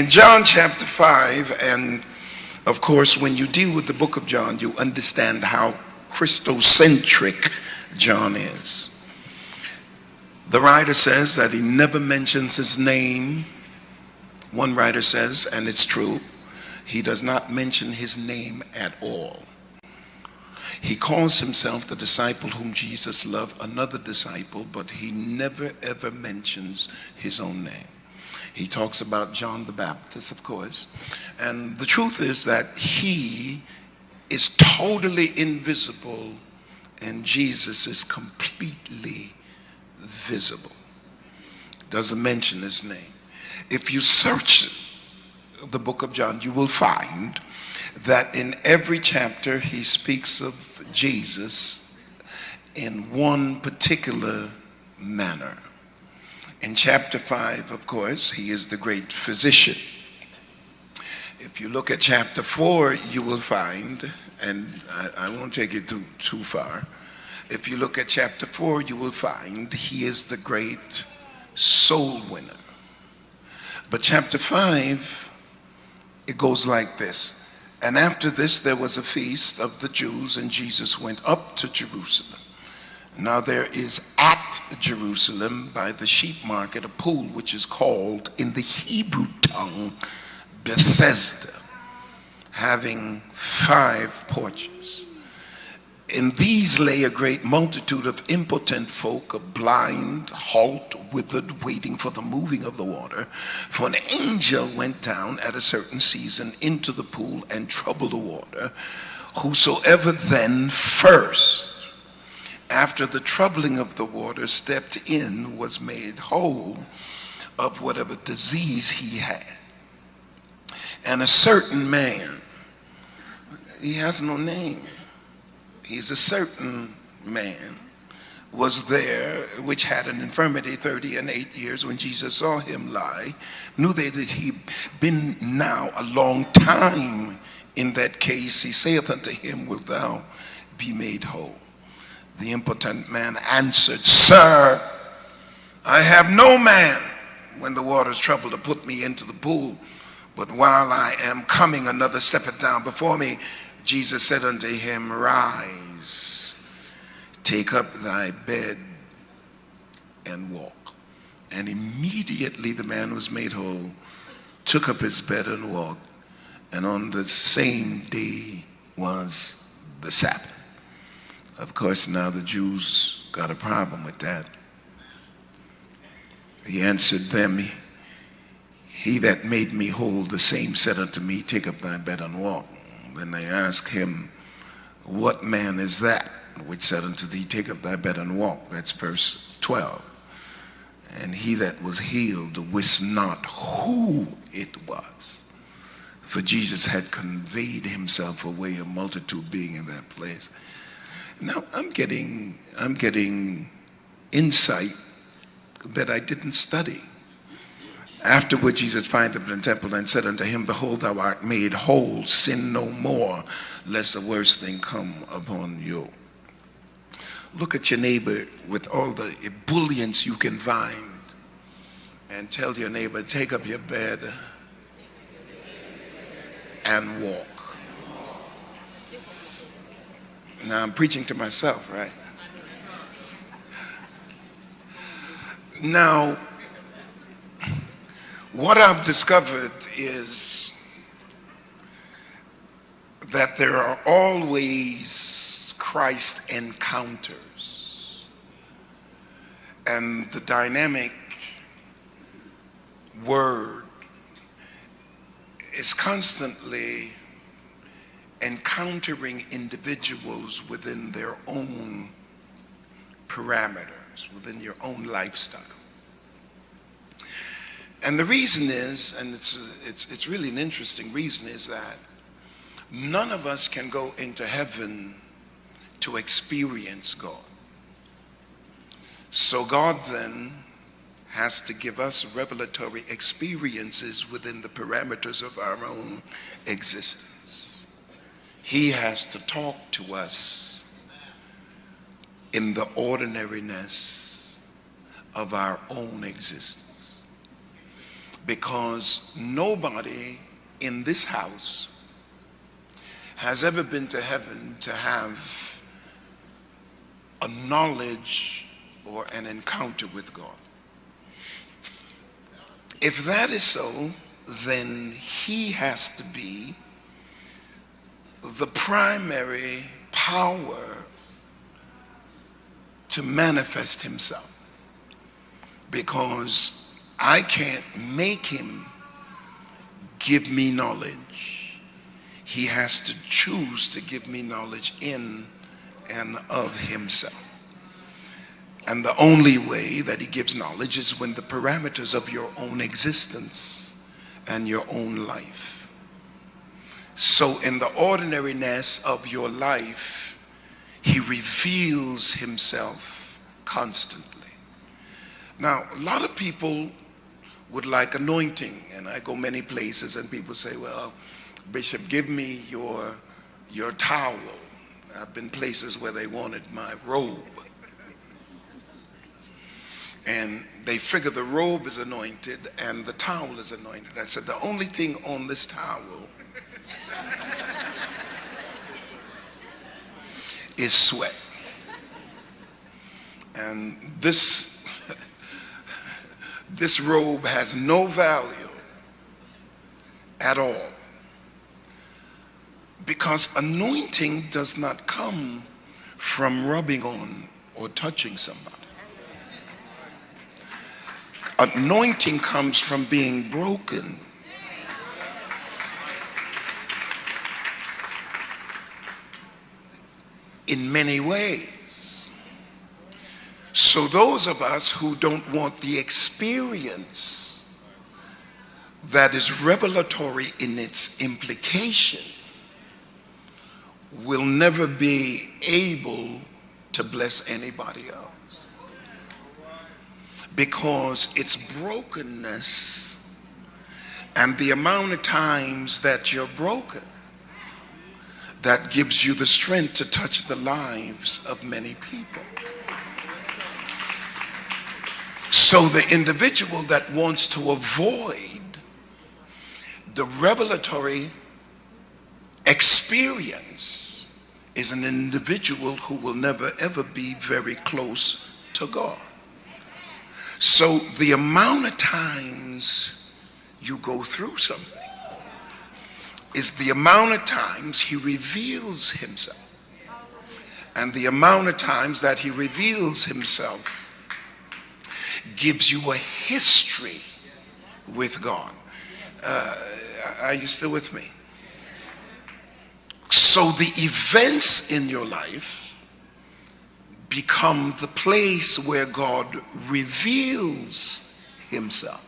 In John chapter 5, and of course, when you deal with the book of John, you understand how Christocentric John is. The writer says that he never mentions his name. One writer says, and it's true, he does not mention his name at all. He calls himself the disciple whom Jesus loved, another disciple, but he never ever mentions his own name. He talks about John the Baptist, of course, and the truth is that he is totally invisible and Jesus is completely visible. Doesn't mention his name. If you search the book of John, you will find that in every chapter he speaks of Jesus in one particular manner. In chapter 5, of course, he is the great physician. If you look at chapter 4, you will find, and I won't take you too far, if you look at chapter 4, you will find he is the great soul winner. But chapter 5, it goes like this. And after this, there was a feast of the Jews, and Jesus went up to Jerusalem. Now there is at Jerusalem by the sheep market a pool which is called in the Hebrew tongue Bethesda, having 5 porches. In these lay a great multitude of impotent folk, blind, halt, withered, waiting for the moving of the water. For an angel went down at a certain season into the pool and troubled the water. Whosoever then first, after the troubling of the water, stepped in was made whole of whatever disease he had. And a certain man, he has no name, he's a certain man, was there which had an infirmity 38 years. When Jesus saw him lie, knew they that he been now a long time in that case, he saith unto him, wilt thou be made whole? The impotent man answered, Sir, I have no man when the water is troubled to put me into the pool, but while I am coming, another steppeth down before me. Jesus said unto him, Rise, take up thy bed and walk. And immediately the man was made whole, took up his bed and walked. And on the same day was the Sabbath. Of course, now the Jews got a problem with that. He answered them, He that made me whole, the same said unto me, Take up thy bed and walk. Then they asked him, What man is that which said unto thee, Take up thy bed and walk? That's verse 12. And he that was healed wist not who it was, for Jesus had conveyed himself away, a multitude being in that place. Now I'm getting insight that I didn't study. Afterward Jesus found him in the temple and said unto him, Behold, thou art made whole, sin no more, lest the worst thing come upon you. Look at your neighbor with all the ebullience you can find and tell your neighbor, take up your bed and walk. Now I'm preaching to myself, right? Now, what I've discovered is that there are always Christ encounters, and the dynamic word is constantly encountering individuals within their own parameters, within your own lifestyle. And the reason is, and it's really an interesting reason, is that none of us can go into heaven to experience God. So God then has to give us revelatory experiences within the parameters of our own existence. He has to talk to us in the ordinariness of our own existence. because nobody in this house has ever been to heaven to have a knowledge or an encounter with God. If that is so, then he has to be the primary power to manifest himself, because I can't make him give me knowledge. He has to choose to give me knowledge in and of himself. And the only way that he gives knowledge is when the parameters of your own existence and your own life. So in the ordinariness of your life, he reveals himself constantly. Now, a lot of people would like anointing, and I go many places and people say, well, Bishop, give me your towel. I've been places where they wanted my robe. And they figure the robe is anointed and the towel is anointed. I said, the only thing on this towel is sweat. And this robe has no value at all, because anointing does not come from rubbing on or touching somebody. Anointing comes from being broken. In many ways. So those of us who don't want the experience that is revelatory in its implication will never be able to bless anybody else. Because it's brokenness and the amount of times that you're broken that gives you the strength to touch the lives of many people. So the individual that wants to avoid the revelatory experience is an individual who will never ever be very close to God. So the amount of times you go through something is the amount of times he reveals himself. And the amount of times that he reveals himself gives you a history with God. Are you still with me? So the events in your life become the place where God reveals himself.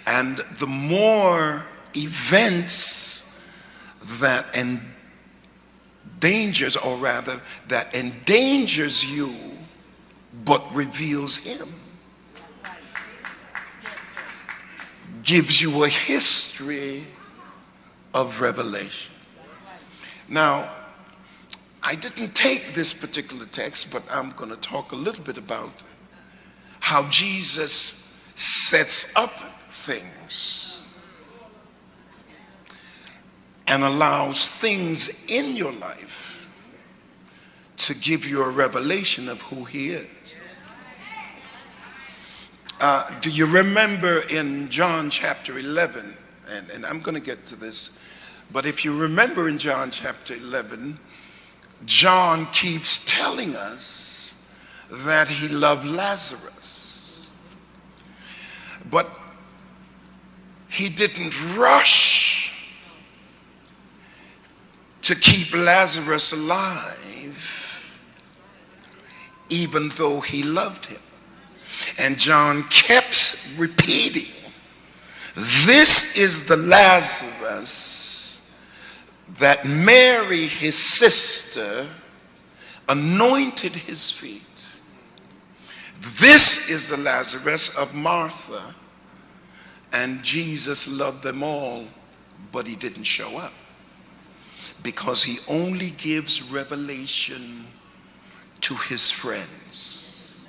And the more events that endangers, or rather that endangers you but reveals him, gives you a history of revelation. Now, I didn't take this particular text, but I'm going to talk a little bit about how Jesus sets up things and allows things in your life to give you a revelation of who he is. Do you remember in John chapter 11, and I'm going to get to this, but if you remember in John chapter 11, John keeps telling us that he loved Lazarus, but he didn't rush to keep Lazarus alive, even though he loved him. And John kept repeating, this is the Lazarus that Mary, his sister, anointed his feet. This is the Lazarus of Martha. And Jesus loved them all, but he didn't show up, because he only gives revelation to his friends.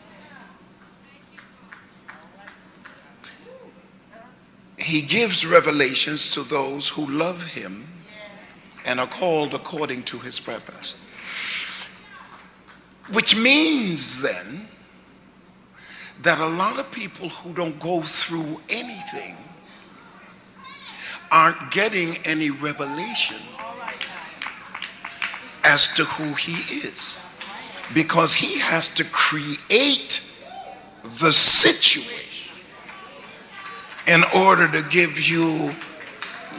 he gives revelations to those who love him and are called according to his purpose. Which means then that a lot of people who don't go through anything aren't getting any revelation as to who he is, because he has to create the situation in order to give you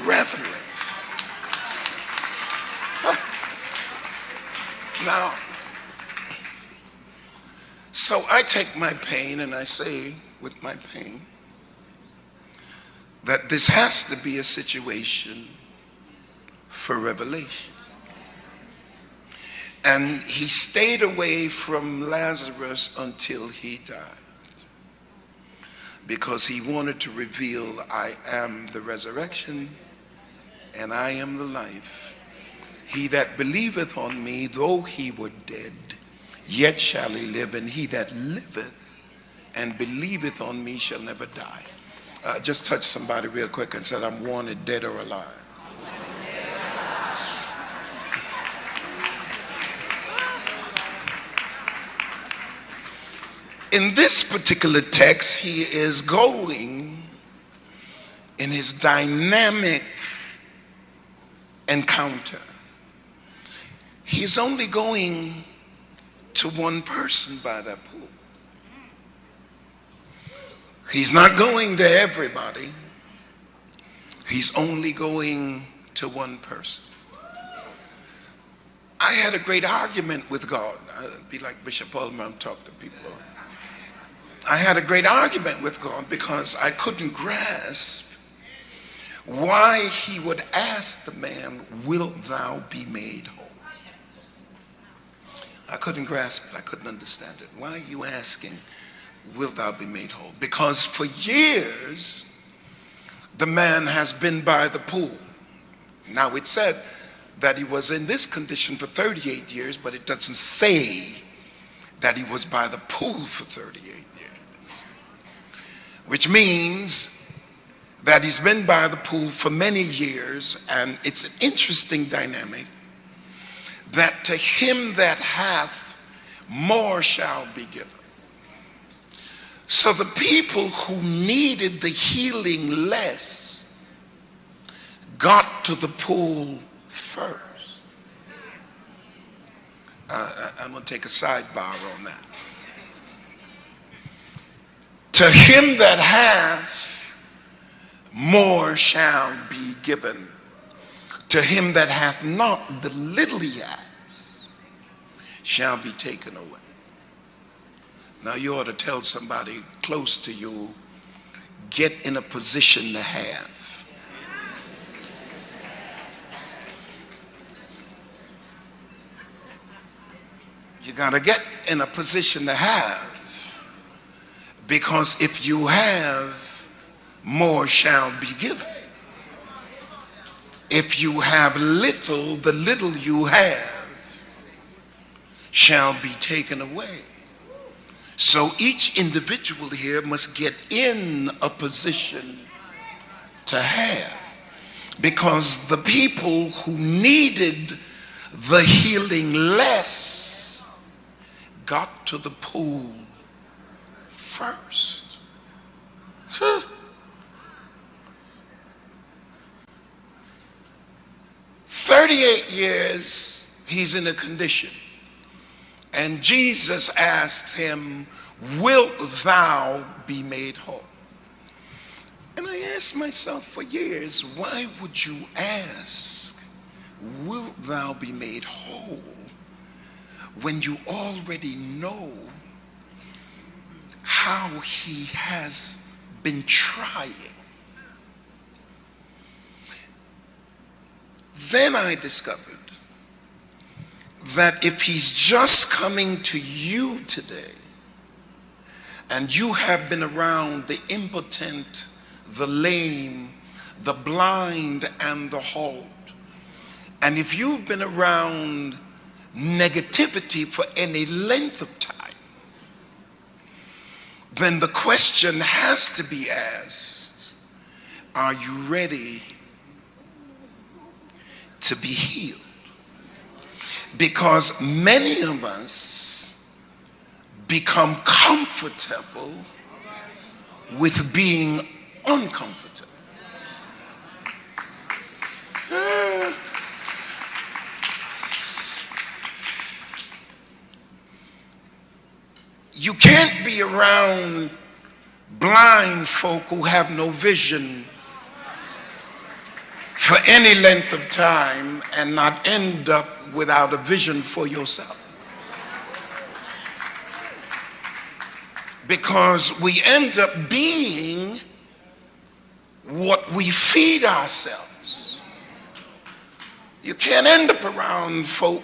revelation. Now, so I take my pain and I say with my pain that this has to be a situation for revelation. And he stayed away from Lazarus until he died, because he wanted to reveal, I am the resurrection and I am the life. He that believeth on me, though he were dead, yet shall he live, and he that liveth and believeth on me shall never die. Just touch somebody real quick and said, I'm wanted dead or alive. In this particular text, he is going in his dynamic encounter. He's only going to one person by that pool. He's not going to everybody. He's only going to one person. I had a great argument with God. I'd be like Bishop Palmer and talk to people. I had a great argument with God because I couldn't grasp why he would ask the man, wilt thou be made whole? I couldn't grasp it. I couldn't understand it. Why are you asking, wilt thou be made whole? Because for years, the man has been by the pool. Now it said that he was in this condition for 38 years, but it doesn't say that he was by the pool for 38 years. Which means that he's been by the pool for many years, and it's an interesting dynamic that to him that hath, more shall be given. So the people who needed the healing less got to the pool first. I'm going to take a sidebar on that. To him that hath, more shall be given. To him that hath not, the little he has shall be taken away. Now you ought to tell somebody close to you, get in a position to have. You got to get in a position to have, because if you have, more shall be given. If you have little, the little you have shall be taken away. So each individual here must get in a position to have, because the people who needed the healing less got to the pool first. 38 years he's in a condition, and Jesus asked him, wilt thou be made whole? And I asked myself for years, why would you ask, wilt thou be made whole, when you already know how he has been trying? Then I discovered that if he's just coming to you today, and you have been around the impotent, the lame, the blind, and the halt, and if you've been around negativity for any length of time, then the question has to be asked, Are you ready to be healed? Because many of us become comfortable with being uncomfortable. You can't be around blind folk who have no vision for any length of time and not end up without a vision for yourself. Because we end up being what we feed ourselves. You can't end up around folk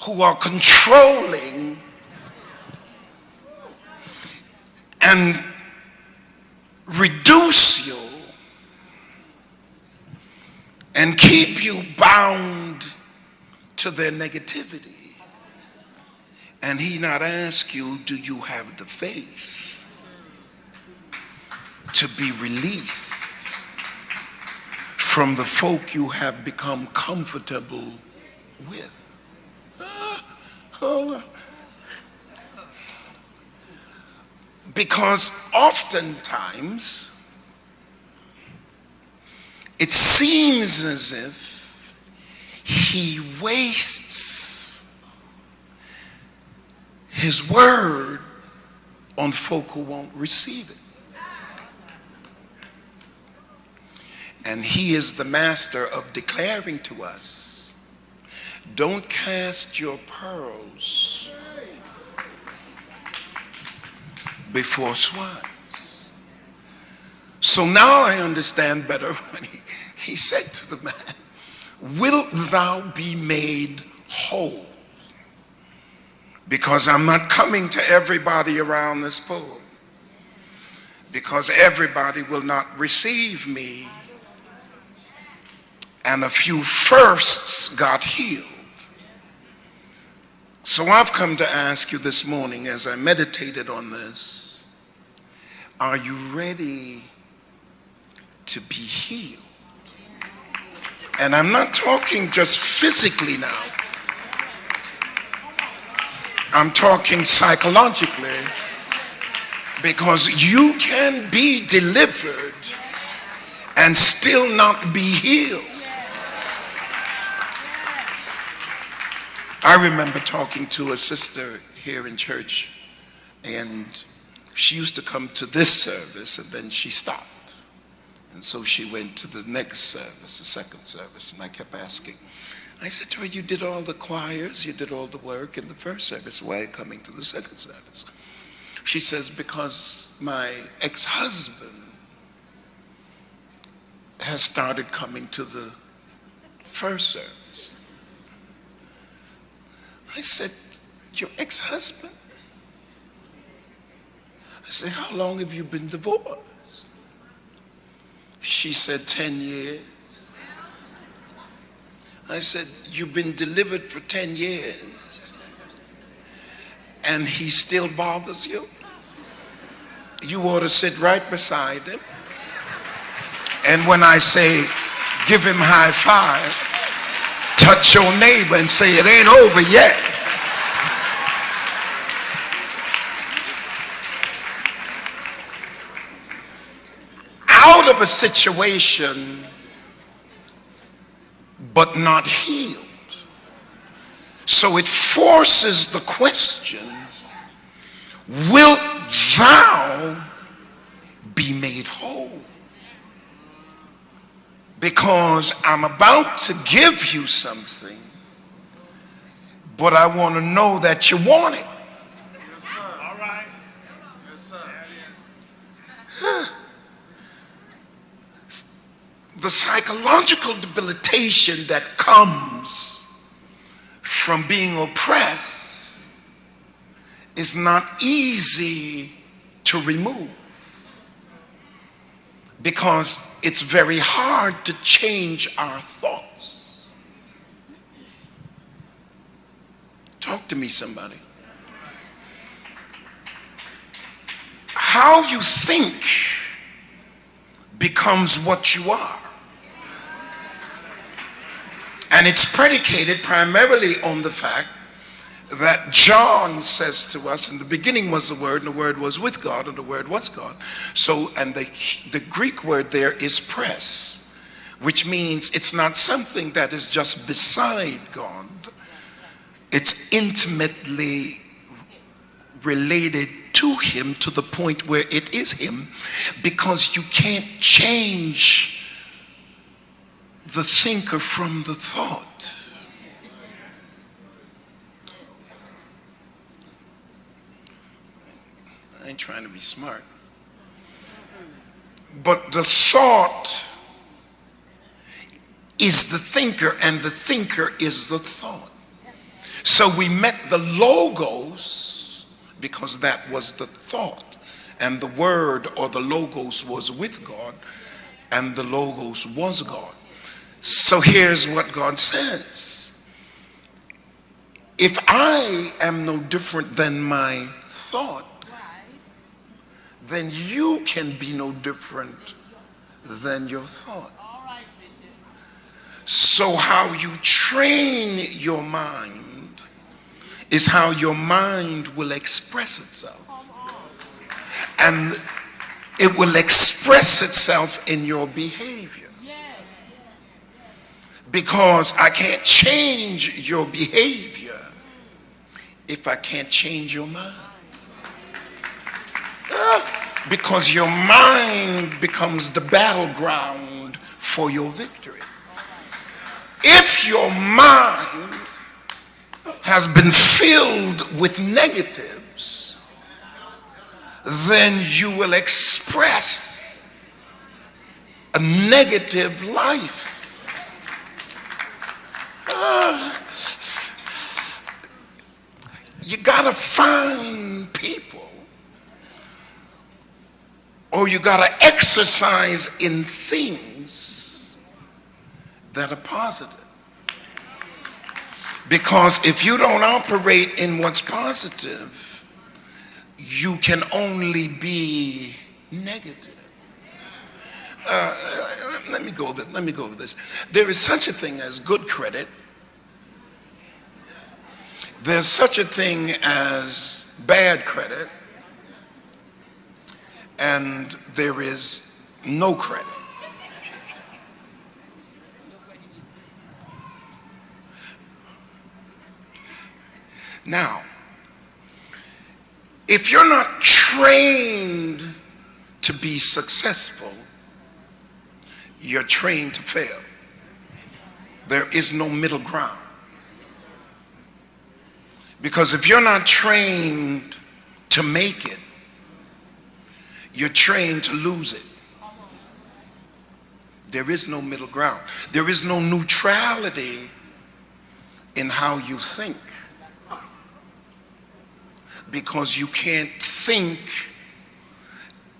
who are controlling and reduce you and keep you bound to their negativity, and he not ask you, do you have the faith to be released from the folk you have become comfortable with? Hold on. Because oftentimes it seems as if he wastes his word on folk who won't receive it. And he is the master of declaring to us, don't cast your pearls before swines. So now I understand better when he said to the man, wilt thou be made whole? Because I'm not coming to everybody around this pool, because everybody will not receive me, and a few firsts got healed. So I've come to ask you this morning, as I meditated on this, are you ready to be healed? And I'm not talking just physically now. I'm talking psychologically, because you can be delivered and still not be healed. I remember talking to a sister here in church, and she used to come to this service and then she stopped. And so she went to the next service, the second service, and I kept asking. I said to her, you did all the choirs, you did all the work in the first service, why are you coming to the second service? She says, because my ex-husband has started coming to the first service. I said, your ex-husband? I said, how long have you been divorced? She said, 10 years. I said, you've been delivered for 10 years and he still bothers you? You ought to sit right beside him, and when I say give him high five, touch your neighbor and say it ain't over yet. Out of a situation but not healed. So it forces the question, wilt thou be made whole? Because I'm about to give you something, but I want to know that you want it. Yes, sir. All right. Yes, sir. The psychological debilitation that comes from being oppressed is not easy to remove, because it's very hard to change our thoughts. Talk to me, somebody. How you think becomes what you are. And it's predicated primarily on the fact that John says to us, in the beginning was the Word, and the Word was with God, and the Word was God. So, and the Greek word there is pres, which means it's not something that is just beside God. It's intimately related to him, to the point where it is him, because you can't change the thinker from the thought. I ain't trying to be smart. But the thought is the thinker, and the thinker is the thought. So we met the logos because that was the thought, and the word or the logos was with God, and the logos was God. So here's what God says. If I am no different than my thought, then you can be no different than your thought. So how you train your mind is how your mind will express itself. And it will express itself in your behavior. Because I can't change your behavior if I can't change your mind. Because your mind becomes the battleground for your victory. If your mind has been filled with negatives, then you will express a negative life. You gotta find people, or you gotta exercise in things that are positive. Because if you don't operate in what's positive, you can only be negative. Let me go over this. There is such a thing as good credit. There's such a thing as bad credit. And there is no credit. Now, if you're not trained to be successful, you're trained to fail. There is no middle ground. Because if you're not trained to make it, you're trained to lose it. There is no middle ground. There is no neutrality in how you think. Because you can't think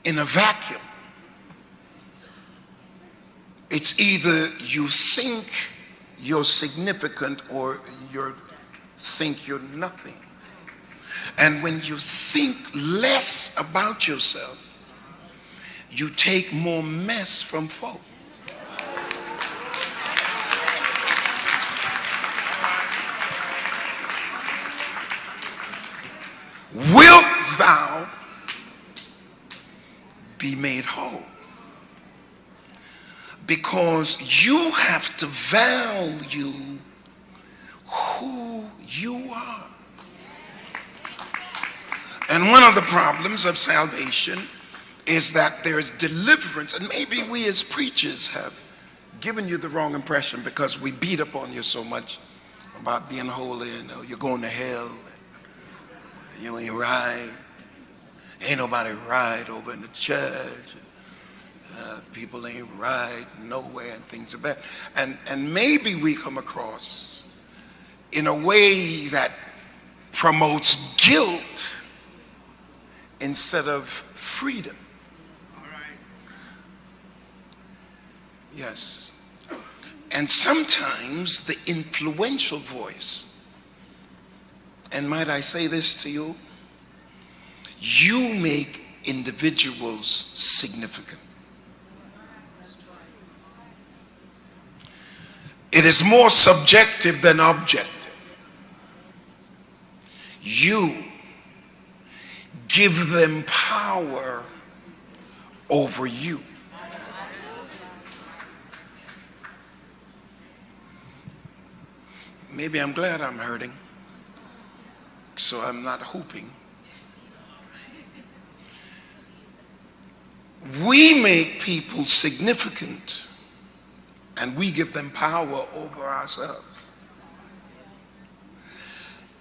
in a vacuum. It's either you think you're significant or you think you're nothing. And when you think less about yourself, you take more mess from folk. Wilt thou be made whole? Because you have to value who you are. And one of the problems of salvation is that there's deliverance, and maybe we as preachers have given you the wrong impression because we beat up on you so much about being holy, and you're going to hell, you ain't right, ain't nobody right over in the church, people ain't right nowhere, and things like that. And maybe we come across in a way that promotes guilt instead of freedom. Yes. And sometimes the influential voice, and might I say this to you, you make individuals significant. It is more subjective than objective. You give them power over you. Maybe I'm glad I'm hurting, so I'm not hooping. We make people significant and we give them power over ourselves.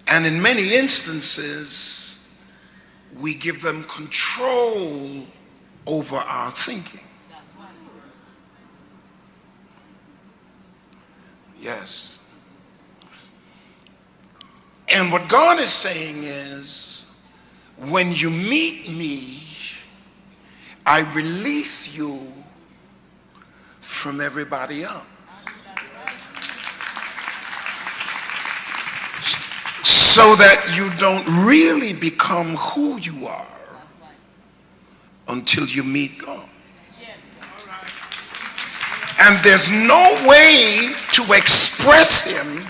And in many instances, we give them control over our thinking. Yes. And what God is saying is, when you meet me, I release you from everybody else. So that you don't really become who you are until you meet God. And there's no way to express him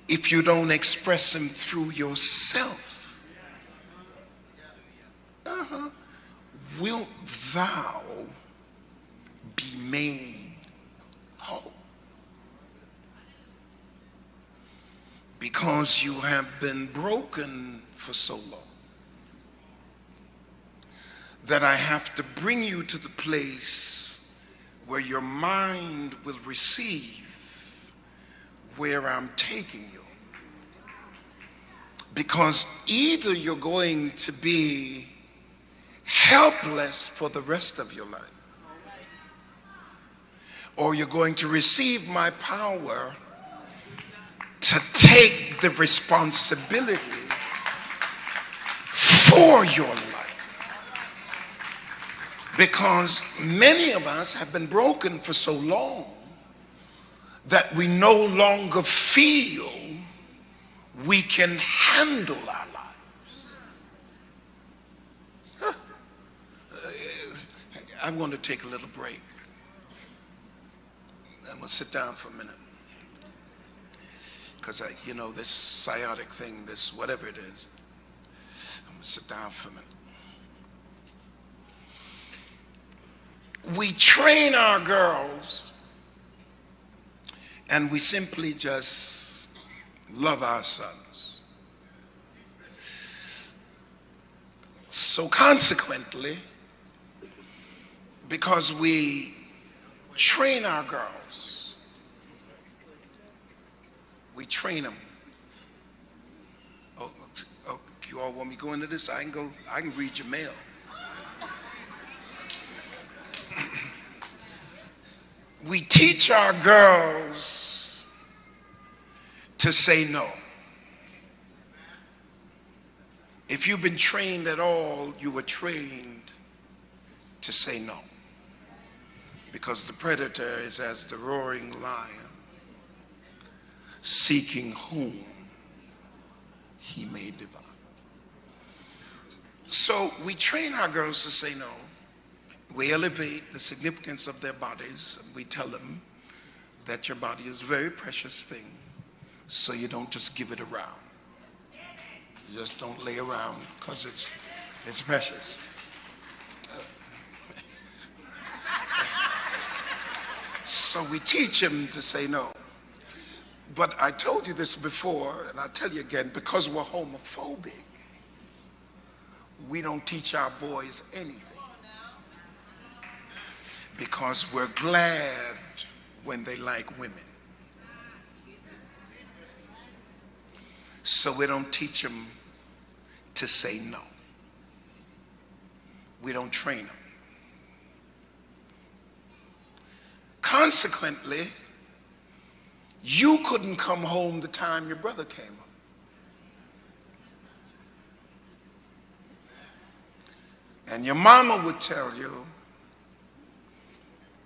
if you don't express him through yourself. Wilt thou be made whole? Because you have been broken for so long that I have to bring you to the place where your mind will receive where I'm taking you. Because either you're going to be helpless for the rest of your life, or you're going to receive my power to take the responsibility for your life. Because many of us have been broken for so long that we no longer feel we can handle our lives. I want to take a little break. I'm going to sit down for a minute. Because this sciatic thing, this whatever it is, I'm going to sit down for a minute. We train our girls and we simply just love our sons. So consequently, because we train our girls, we train them. Oh, you all want me to go into this? I can read your mail. We teach our girls to say no. If you've been trained at all, you were trained to say no. Because the predator is as the roaring lion, seeking whom he may devour. So we train our girls to say no. We elevate the significance of their bodies. We tell them that your body is a very precious thing, so you don't just give it around. You just don't lay around because it's precious. So we teach them to say no. But I told you this before, and I'll tell you again, because we're homophobic, we don't teach our boys anything. Because we're glad when they like women. So we don't teach them to say no. We don't train them. Consequently, you couldn't come home the time your brother came home. And your mama would tell you,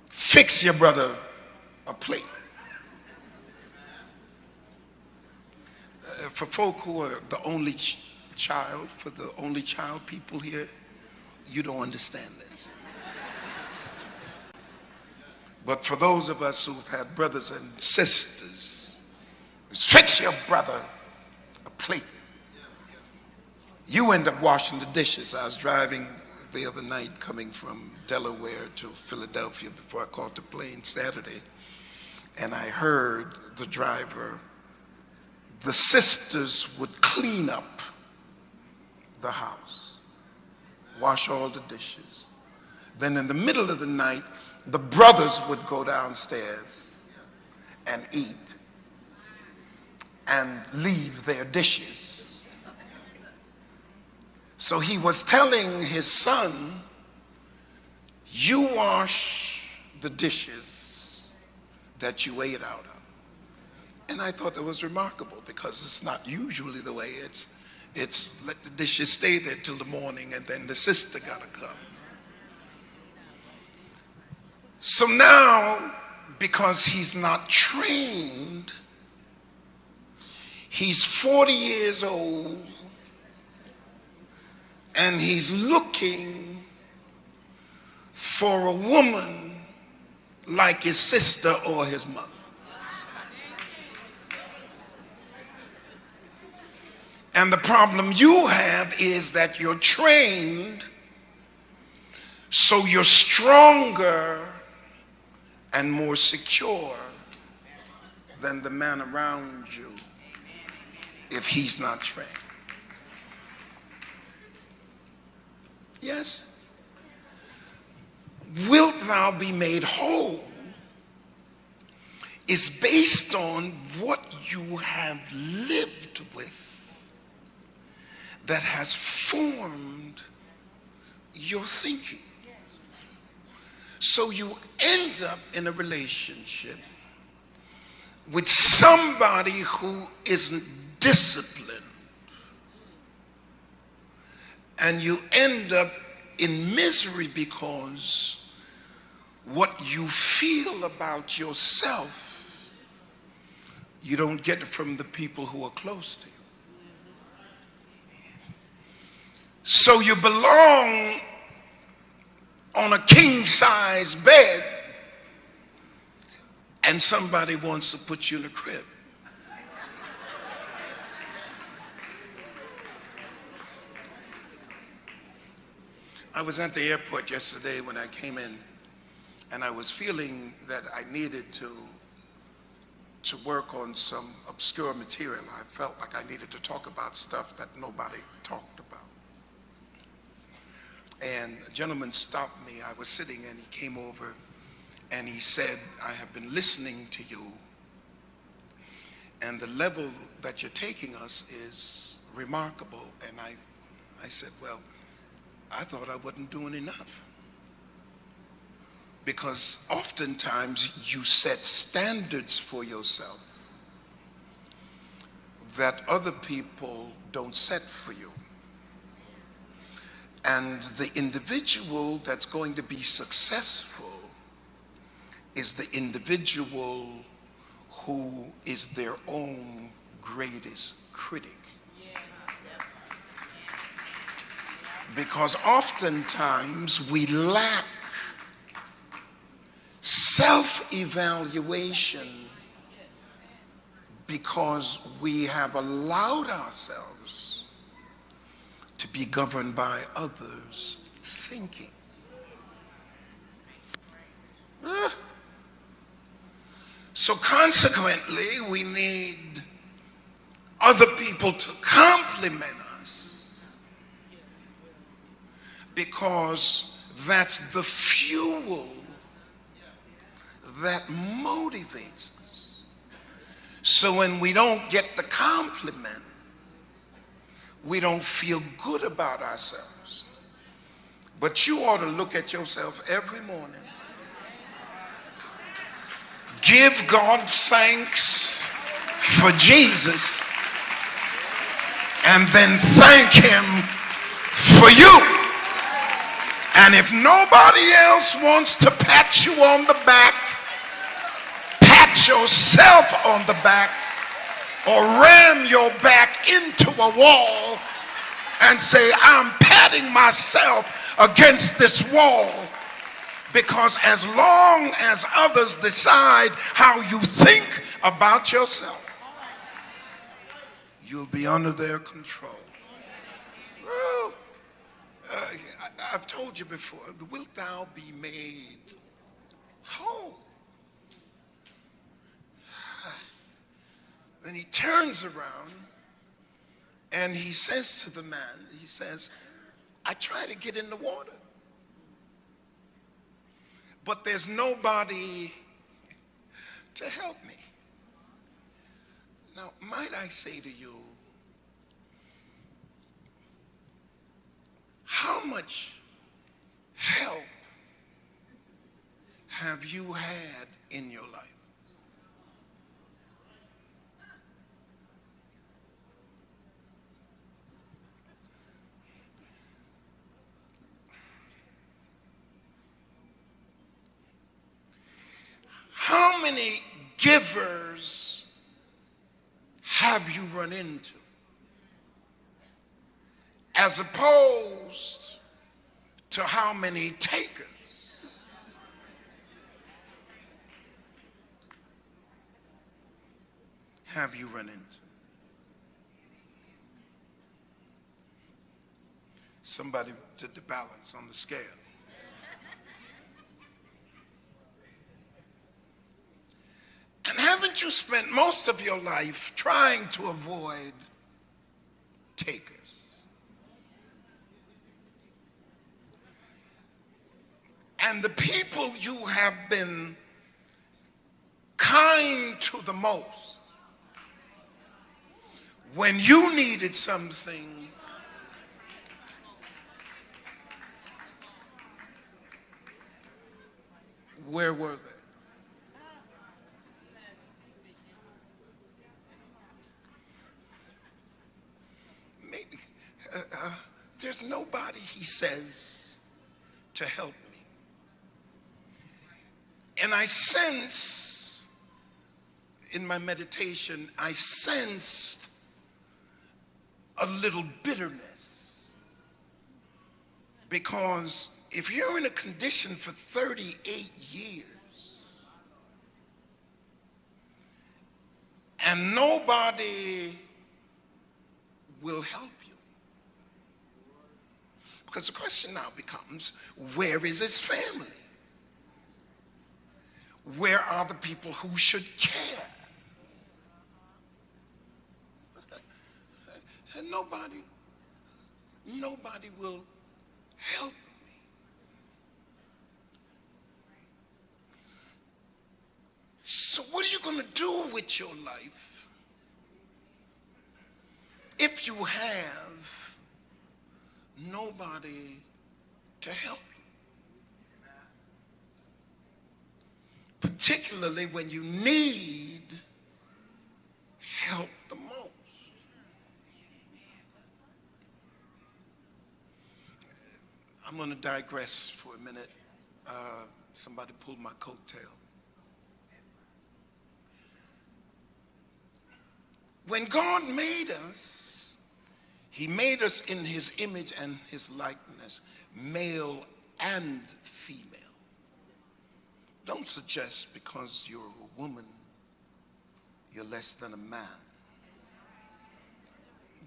fix your brother a plate. For folk who are the only child, for the only child people here, you don't understand this. But for those of us who've had brothers and sisters, fix your brother a plate. You end up washing the dishes. I was driving the other night coming from Delaware to Philadelphia before I caught the plane Saturday, and I heard the driver, the sisters would clean up the house, wash all the dishes. Then in the middle of the night, the brothers would go downstairs and eat and leave their dishes. So he was telling his son, you wash the dishes that you ate out of. And I thought that was remarkable, because it's not usually the way. It's let the dishes stay there till the morning, and then the sister gotta come. So now, because he's not trained, he's 40 years old, and he's looking for a woman like his sister or his mother. And the problem you have is that you're trained, so you're stronger and more secure than the man around you if he's not trained. Yes? Wilt thou be made whole is based on what you have lived with that has formed your thinking. So you end up in a relationship with somebody who isn't disciplined, and you end up in misery because what you feel about yourself, you don't get it from the people who are close to you. So you belong on a king-size bed, and somebody wants to put you in a crib. I was at the airport yesterday when I came in, and I was feeling that I needed to work on some obscure material. I felt like I needed to talk about stuff that nobody talked about. And a gentleman stopped me. I was sitting, and he came over and he said, I have been listening to you, and the level that you're taking us is remarkable. And I said, well, I thought I wasn't doing enough. Because oftentimes you set standards for yourself that other people don't set for you. And the individual that's going to be successful is the individual who is their own greatest critic. Because oftentimes we lack self-evaluation because we have allowed ourselves to be governed by others' thinking. So consequently, we need other people to compliment us, because that's the fuel that motivates us. So when we don't get the compliment, we don't feel good about ourselves. But you ought to look at yourself every morning. Give God thanks for Jesus, and then thank him for you. And if nobody else wants to pat you on the back, pat yourself on the back, or ram your back into a wall and say, I'm patting myself against this wall Because as long as others decide how you think about yourself, you'll be under their control. Well, I've told you before, wilt thou be made whole? Then he turns around and he says to the man, he says, I try to get in the water, but there's nobody to help me. Now, might I say to you, how much help have you had in your life? How many givers have you run into, as opposed to how many takers? Have you run into? Somebody did the balance on the scale. And haven't you spent most of your life trying to avoid takers? And the people you have been kind to the most, when you needed something, where were they? Maybe there's nobody, he says, to help me. And I sense in my meditation, I sensed a little bitterness, because if you're in a condition for 38 years and nobody will help you, because the question now becomes, where is his family? Where are the people who should care? And nobody will help me. So what are you going to do with your life if you have nobody to help you? Particularly when you need help the most. I'm going to digress for a minute. Somebody pulled my coattail. When God made us, he made us in his image and his likeness, male and female. Don't suggest because you're a woman, you're less than a man.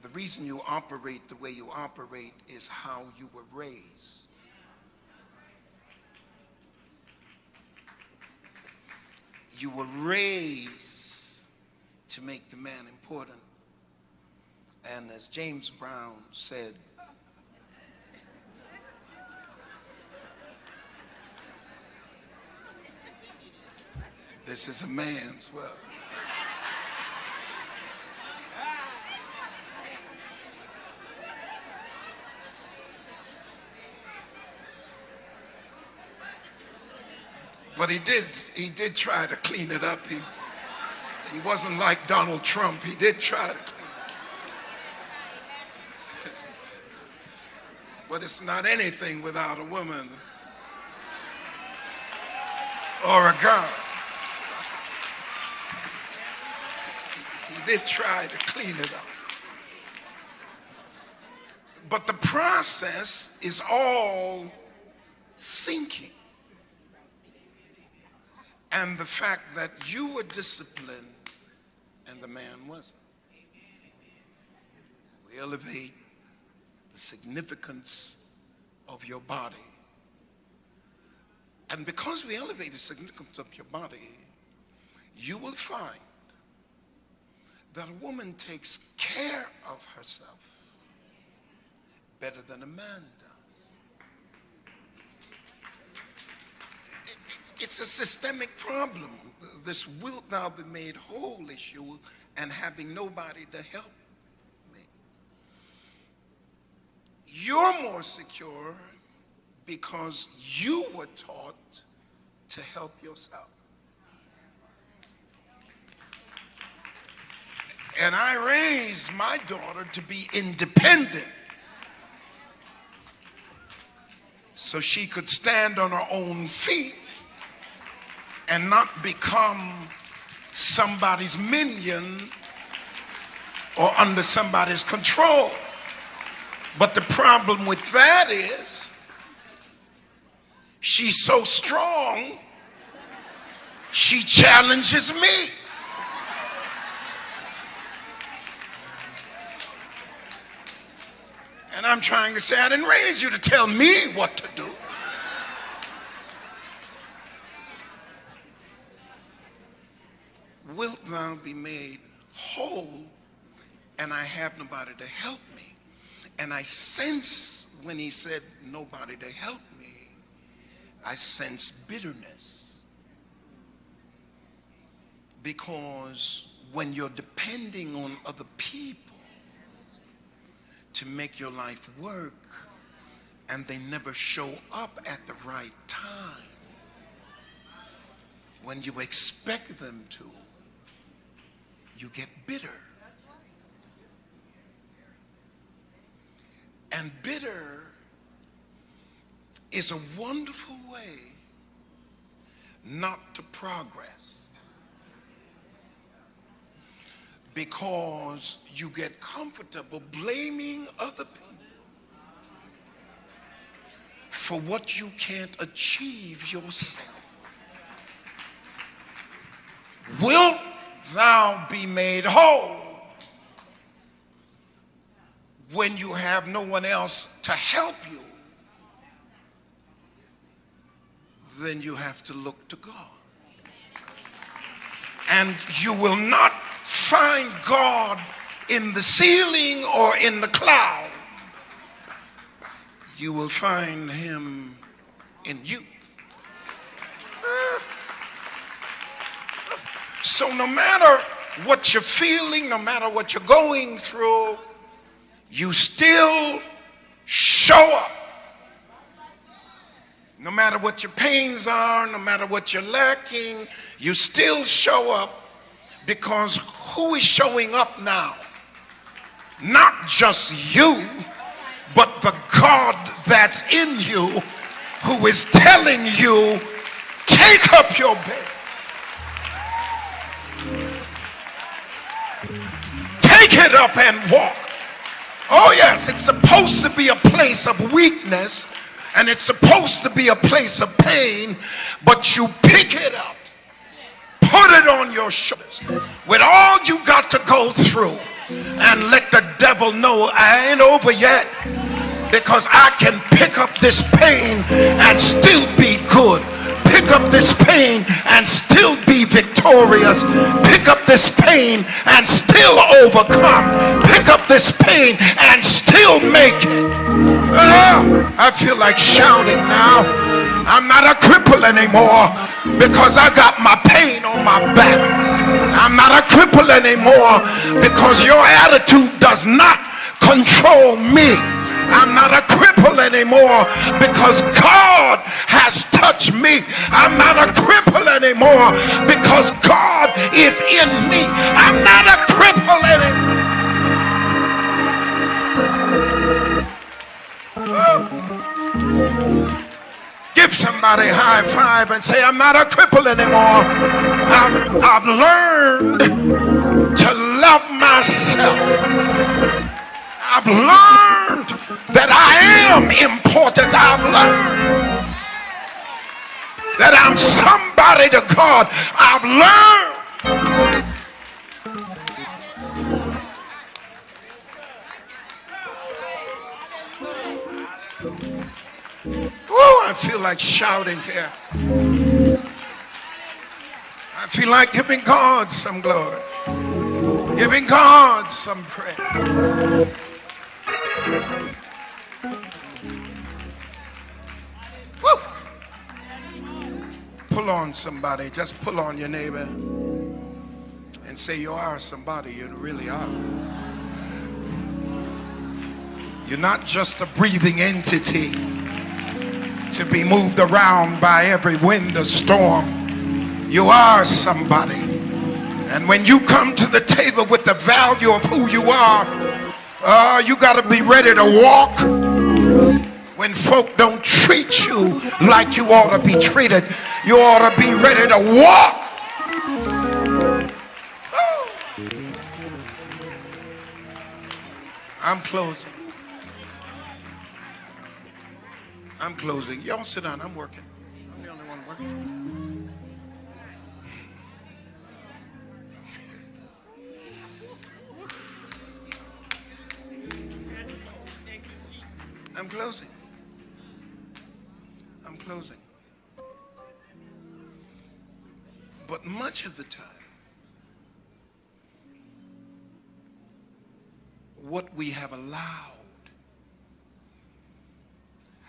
The reason you operate the way you operate is how you were raised. You were raised to make the man important. And as James Brown said, this is a man's world. But he did try to clean it up. He wasn't like Donald Trump. He did try to clean it up. But it's not anything without a woman or a girl. He did try to clean it up. But the process is all thinking. and the fact that you were disciplined and the man wasn't. We elevate the significance of your body. And because we elevate the significance of your body, you will find that a woman takes care of herself better than a man does. It's a systemic problem. This wilt thou be made whole issue and having nobody to help me. You're more secure because you were taught to help yourself. And I raised my daughter to be independent so she could stand on her own feet and not become somebody's minion or under somebody's control. But the problem with that is she's so strong, she challenges me. And I'm trying to say, I didn't raise you to tell me what to do. Wilt thou be made whole, and I have nobody to help me? And I sense when he said nobody to help me, I sense bitterness. Because when you're depending on other people to make your life work, and they never show up at the right time when you expect them to, you get bitter. And bitter is a wonderful way not to progress, because you get comfortable blaming other people for what you can't achieve yourself. Wilt thou be made whole when you have no one else to help you? Then you have to look to God. And you will not find God in the ceiling or in the cloud. You will find him in you. So no matter what you're feeling, no matter what you're going through, you still show up. No matter what your pains are, no matter what you're lacking, you still show up, because who is showing up now? Not just you, but the God that's in you, who is telling you, take up your bed. Take it up and walk. Oh yes, it's supposed to be a place of weakness, and it's supposed to be a place of pain, but you pick it up, put it on your shoulders with all you got to go through, and let the devil know I ain't over yet, because I can pick up this pain and still be good. Pick up this pain and still be victorious. Pick up this pain and still overcome. Pick up this pain and still make it. I feel like shouting now. I'm not a cripple anymore because I got my pain on my back. I'm not a cripple anymore because your attitude does not control me. I'm not a cripple anymore because God has touched me. I'm not a cripple anymore because God is in me. I'm not a cripple anymore. Give somebody a high five and say, I'm not a cripple anymore. I've learned to love myself. I've learned that I am important. I've learned that I'm somebody somebody to God, I've learned. Oh, I feel like shouting here. I feel like giving God some glory, giving God some praise. Woo. Pull on somebody, just pull on your neighbor and say, you are somebody, you really are. You're not just a breathing entity to be moved around by every wind or storm. You are somebody. And when you come to the table with the value of who you are, you got to be ready to walk when folk don't treat you like you ought to be treated. You ought to be ready to walk. I'm closing. I'm closing. Y'all sit down. I'm working. I'm the only one working. I'm closing. I'm closing. But much of the time, what we have allowed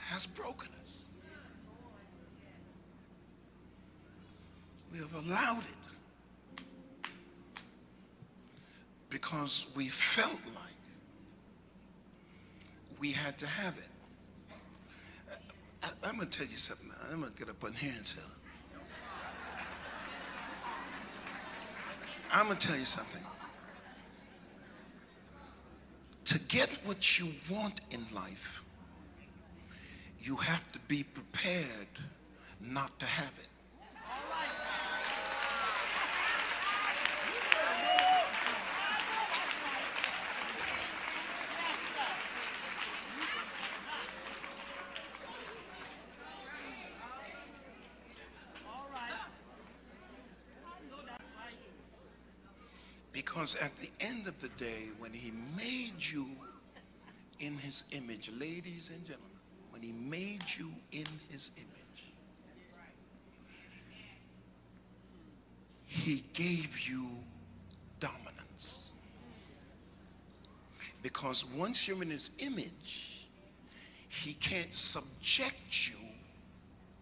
has broken us. We have allowed it because we felt like we had to have it. I'm going to tell you something. I'm going to get up on here and tell. I'm going to tell you something. To get what you want in life, you have to be prepared not to have it. Because at the end of the day, when he made you in his image, ladies and gentlemen, when he made you in his image, he gave you dominance. Because once you're in his image, he can't subject you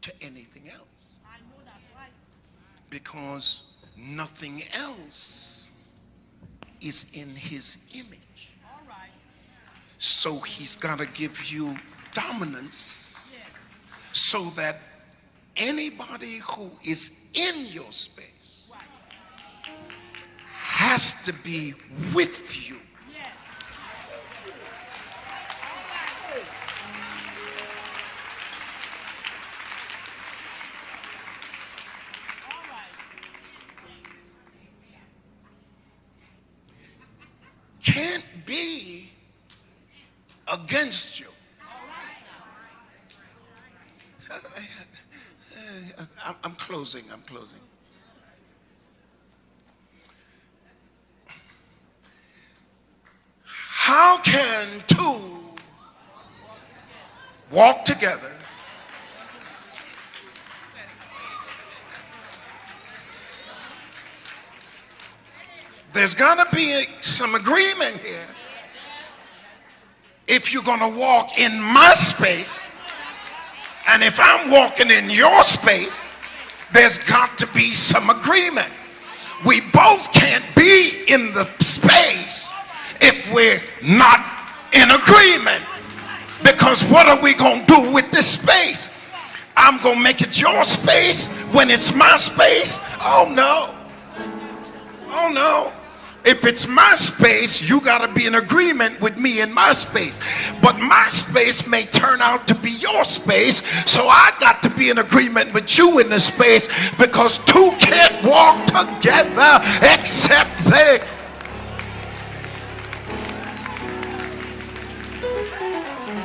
to anything else. Because nothing else is in his image. So he's got to give you dominance so that anybody who is in your space has to be with you. Can't be against you. I'm closing. How can two walk together there's got to be some agreement here. If you're going to walk in my space, and if I'm walking in your space, there's got to be some agreement. We both can't be in the space if we're not in agreement. Because what are we going to do with this space? I'm going to make it your space when it's my space? Oh no. Oh no. If it's my space, you got to be in agreement with me in my space. But my space may turn out to be your space, so I got to be in agreement with you in the space, because two can't walk together except they.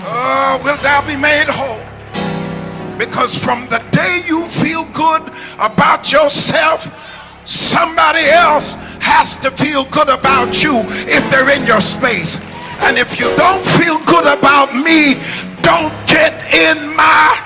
Oh, wilt thou be made whole? Because from the day you feel good about yourself, somebody else has to feel good about you if they're in your space. And if you don't feel good about me, don't get in my